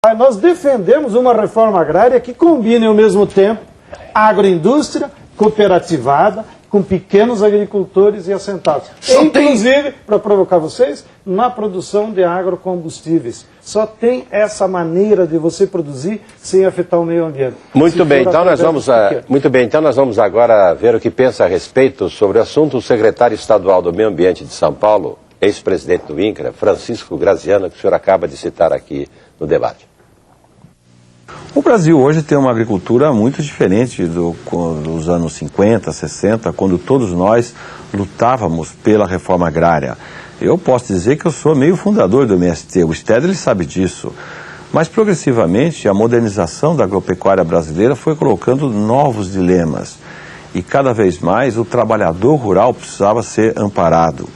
Nós defendemos uma reforma agrária que combine ao mesmo tempo agroindústria, cooperativada, com pequenos agricultores e assentados. Inclusive, para provocar vocês, na produção de agrocombustíveis. Só tem essa maneira de você produzir sem afetar o meio ambiente. Muito bem, então nós vamos agora ver o que pensa a respeito sobre o assunto o secretário estadual do Meio Ambiente de São Paulo, ex-presidente do INCRA, Francisco Graziano, que o senhor acaba de citar aqui no debate. O Brasil hoje tem uma agricultura muito diferente dos anos 50, 60, quando todos nós lutávamos pela reforma agrária. Eu posso dizer que eu sou meio fundador do MST, o Stedley sabe disso. Mas progressivamente a modernização da agropecuária brasileira foi colocando novos dilemas. E cada vez mais o trabalhador rural precisava ser amparado.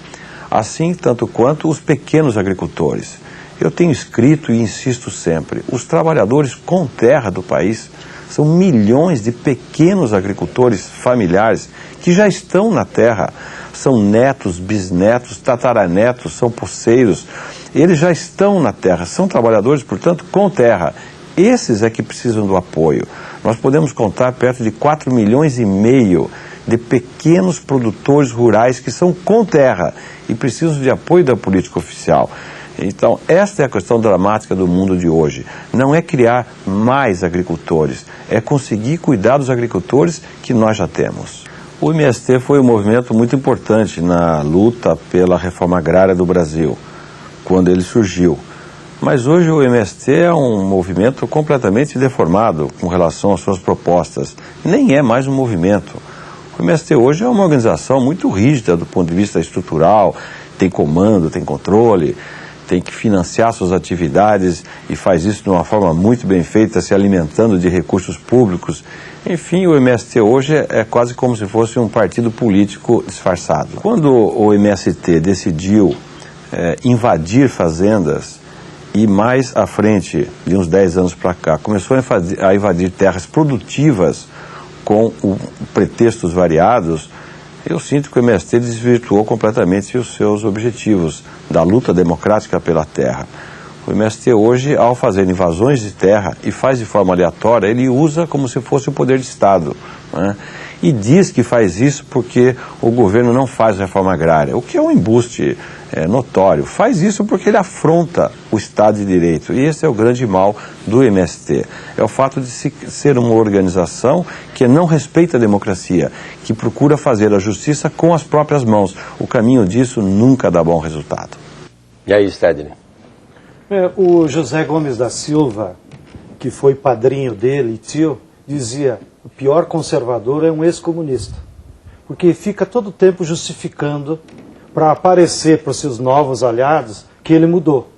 Assim tanto quanto os pequenos agricultores. Eu tenho escrito e insisto sempre, os trabalhadores com terra do país são milhões de pequenos agricultores familiares que já estão na terra. São netos, bisnetos, tataranetos, são poceiros. Eles já estão na terra, são trabalhadores, portanto, com terra. Esses é que precisam do apoio. Nós podemos contar perto de 4,5 milhões de pequenos produtores rurais que são com terra e precisam de apoio da política oficial. Então, esta é a questão dramática do mundo de hoje. Não é criar mais agricultores, é conseguir cuidar dos agricultores que nós já temos. O MST foi um movimento muito importante na luta pela reforma agrária do Brasil, quando ele surgiu. Mas hoje o MST é um movimento completamente deformado com relação às suas propostas. Nem é mais um movimento. O MST hoje é uma organização muito rígida do ponto de vista estrutural, tem comando, tem controle, tem que financiar suas atividades e faz isso de uma forma muito bem feita, se alimentando de recursos públicos. Enfim, o MST hoje é quase como se fosse um partido político disfarçado. Quando o MST decidiu invadir fazendas e mais à frente, de uns 10 anos para cá, começou a invadir terras produtivas com pretextos variados, eu sinto que o MST desvirtuou completamente os seus objetivos da luta democrática pela terra. O MST hoje, ao fazer invasões de terra e faz de forma aleatória, ele usa como se fosse o poder de Estado, né? E diz que faz isso porque o governo não faz reforma agrária, o que é um embuste notório. Faz isso porque ele afronta o Estado de Direito, e esse é o grande mal do MST. É o fato de ser uma organização que não respeita a democracia, que procura fazer a justiça com as próprias mãos. O caminho disso nunca dá bom resultado. E aí, Stedley? O José Gomes da Silva, que foi padrinho dele e tio, dizia: o pior conservador é um ex-comunista, porque fica todo o tempo justificando para aparecer para os seus novos aliados que ele mudou.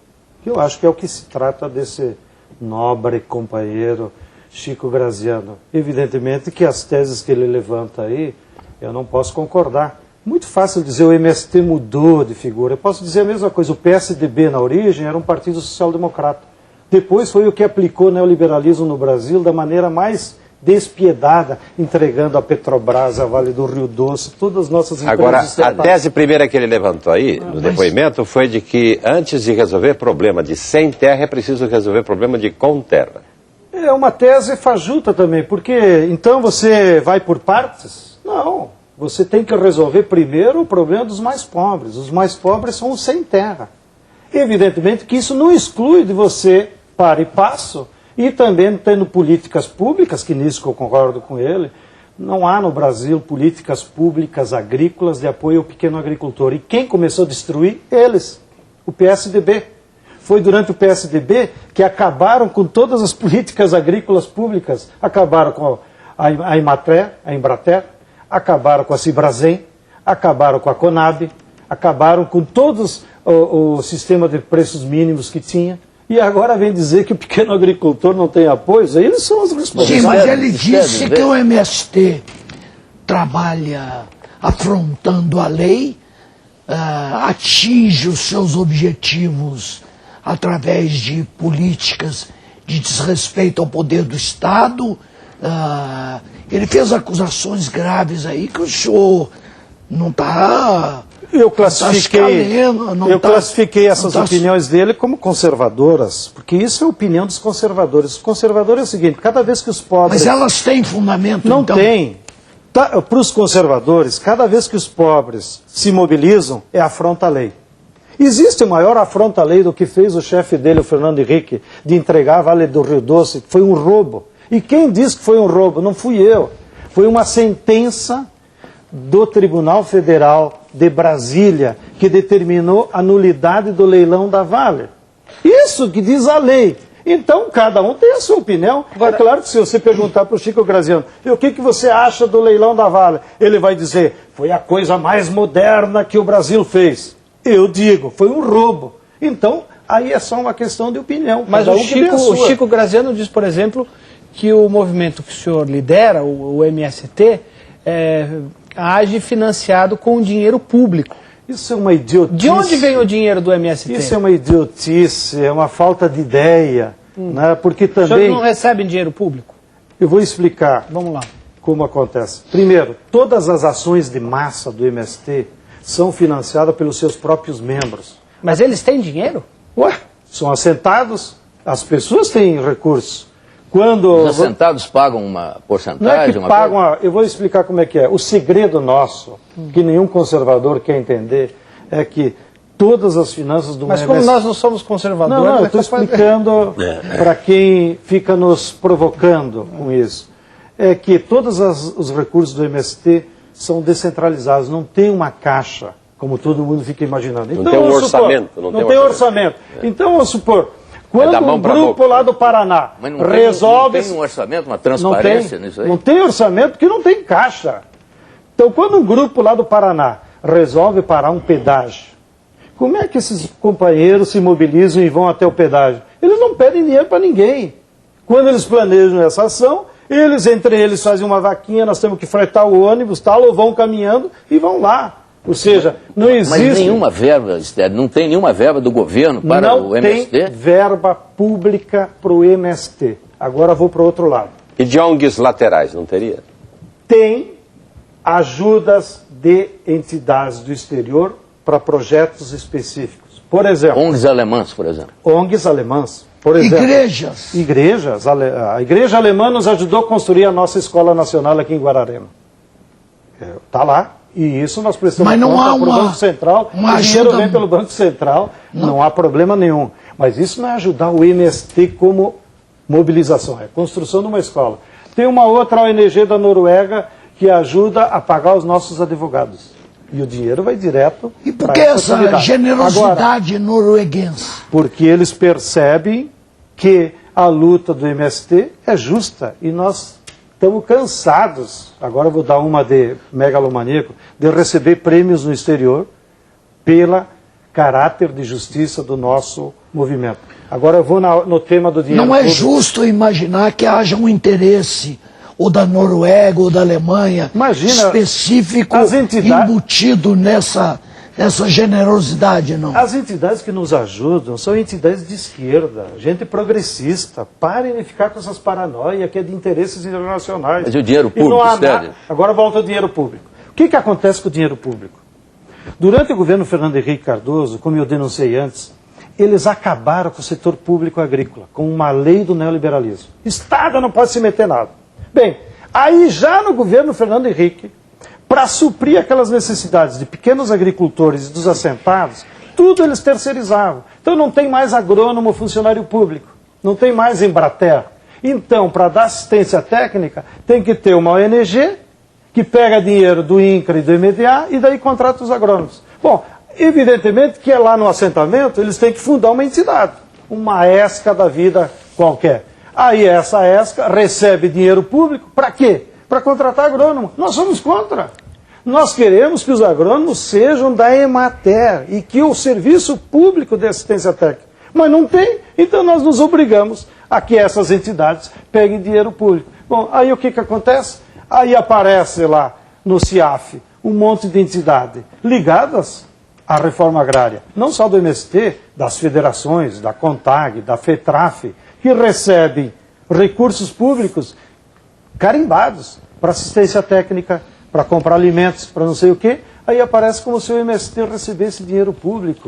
Eu acho que é o que se trata desse nobre companheiro Chico Graziano. Evidentemente que as teses que ele levanta aí, eu não posso concordar. Muito fácil dizer o MST mudou de figura. Eu posso dizer a mesma coisa, o PSDB na origem era um partido social-democrata. Depois foi o que aplicou o neoliberalismo no Brasil da maneira mais despiedada, entregando a Petrobras, a Vale do Rio Doce, todas as nossas empresas. Agora, a tese primeira que ele levantou aí, no depoimento, foi de que antes de resolver problema de sem terra, é preciso resolver problema de com terra. É uma tese fajuta também, porque então você vai por partes? Não, você tem que resolver primeiro o problema dos mais pobres. Os mais pobres são os sem terra. Evidentemente que isso não exclui de você para e passo, e também tendo políticas públicas, que nisso que eu concordo com ele, não há no Brasil políticas públicas agrícolas de apoio ao pequeno agricultor. E quem começou a destruir? Eles, o PSDB. Foi durante o PSDB que acabaram com todas as políticas agrícolas públicas. Acabaram com a Embrater, acabaram com a Cibrazen, acabaram com a Conab, acabaram com todos o sistema de preços mínimos que tinha. E agora vem dizer que o pequeno agricultor não tem apoio, eles são os responsáveis. Sim, mas ele disse que o MST trabalha afrontando a lei, atinge os seus objetivos através de políticas de desrespeito ao poder do Estado. Ele fez acusações graves aí que o senhor não está Eu classifiquei essas opiniões dele como conservadoras, porque isso é a opinião dos conservadores. Os conservadores é o seguinte, cada vez que os pobres... Mas elas têm fundamento, Não então? tem. Para os conservadores, cada vez que os pobres se mobilizam, é afronta à lei. Existe maior afronta à lei do que fez o chefe dele, o Fernando Henrique, de entregar a Vale do Rio Doce, que foi um roubo. E quem disse que foi um roubo? Não fui eu. Foi uma sentença do Tribunal Federal de Brasília, que determinou a nulidade do leilão da Vale. Isso que diz a lei. Então, cada um tem a sua opinião. É claro que se você perguntar para o Chico Graziano, o que você acha do leilão da Vale? Ele vai dizer, foi a coisa mais moderna que o Brasil fez. Eu digo, foi um roubo. Então, aí é só uma questão de opinião. Mas o Chico Graziano diz, por exemplo, que o movimento que o senhor lidera, o MST, age financiado com dinheiro público. Isso é uma idiotice. De onde vem o dinheiro do MST? Isso é uma idiotice, é uma falta de ideia. Né? Porque também... O senhor não recebe dinheiro público? Eu vou explicar. Vamos lá. Como acontece. Primeiro, todas as ações de massa do MST são financiadas pelos seus próprios membros. Mas eles têm dinheiro? Ué, são assentados, as pessoas têm recursos. Os assentados pagam uma porcentagem? Não é que pagam, eu vou explicar como é que é. O segredo nosso, que nenhum conservador quer entender, é que todas as finanças do MST... Mas como nós não somos conservadores... Não, eu estou explicando para quem fica nos provocando com isso. É que todos os recursos do MST são descentralizados, não tem uma caixa, como todo mundo fica imaginando. Então, não tem um orçamento. Não tem orçamento. Então, vamos supor... Quando um grupo lá do Paraná resolve... Não tem um orçamento, uma transparência nisso aí? Não tem orçamento porque não tem caixa. Então, quando um grupo lá do Paraná resolve parar um pedágio, como é que esses companheiros se mobilizam e vão até o pedágio? Eles não pedem dinheiro para ninguém. Quando eles planejam essa ação, entre eles fazem uma vaquinha, nós temos que fretar o ônibus, tal, ou vão caminhando e vão lá. Ou seja, não existe... Mas nenhuma verba, Estélio, não tem nenhuma verba do governo para o MST? Não tem verba pública para o MST. Agora vou para o outro lado. E de ONGs laterais, não teria? Tem ajudas de entidades do exterior para projetos específicos. Por exemplo... ONGs alemãs, por exemplo. ONGs alemãs, por exemplo. Igrejas. Igrejas. A igreja alemã nos ajudou a construir a nossa Escola Nacional aqui em Guararema. Está lá. E isso nós prestamos conta para o Banco Central, o dinheiro vem pelo Banco Central, não há problema nenhum. Mas isso não é ajudar o MST como mobilização, é construção de uma escola. Tem uma outra ONG da Noruega que ajuda a pagar os nossos advogados. E o dinheiro vai direto para essa. E por que essa generosidade norueguense? Porque eles percebem que a luta do MST é justa e nós... Estamos cansados, agora eu vou dar uma de megalomaníaco, de receber prêmios no exterior pelo caráter de justiça do nosso movimento. Agora eu vou no tema do dinheiro público. Não é justo imaginar que haja um interesse, ou da Noruega, ou da Alemanha, específico, embutido nessa generosidade, não. As entidades que nos ajudam são entidades de esquerda, gente progressista. Parem de ficar com essas paranoias que é de interesses internacionais. Mas e o dinheiro público, Agora volta ao dinheiro público. O que acontece com o dinheiro público? Durante o governo Fernando Henrique Cardoso, como eu denunciei antes, eles acabaram com o setor público agrícola, com uma lei do neoliberalismo. Estado não pode se meter nada. Bem, aí já no governo Fernando Henrique, para suprir aquelas necessidades de pequenos agricultores e dos assentados, tudo eles terceirizavam. Então não tem mais agrônomo funcionário público, não tem mais Embrater. Então, para dar assistência técnica, tem que ter uma ONG que pega dinheiro do INCRA e do MDA e daí contrata os agrônomos. Bom, evidentemente que lá no assentamento eles têm que fundar uma entidade, uma ESCA da vida qualquer. Aí essa ESCA recebe dinheiro público, para quê? Para contratar agrônomo. Nós somos contra. Nós queremos que os agrônomos sejam da Emater e que o serviço público de assistência técnica. Mas não tem, então nós nos obrigamos a que essas entidades peguem dinheiro público. Bom, aí o que acontece? Aí aparece lá no CIAF um monte de entidades ligadas à reforma agrária. Não só do MST, das federações, da CONTAG, da FETRAF, que recebem recursos públicos carimbados para assistência técnica, para comprar alimentos, para não sei o quê. Aí aparece como se o MST recebesse dinheiro público.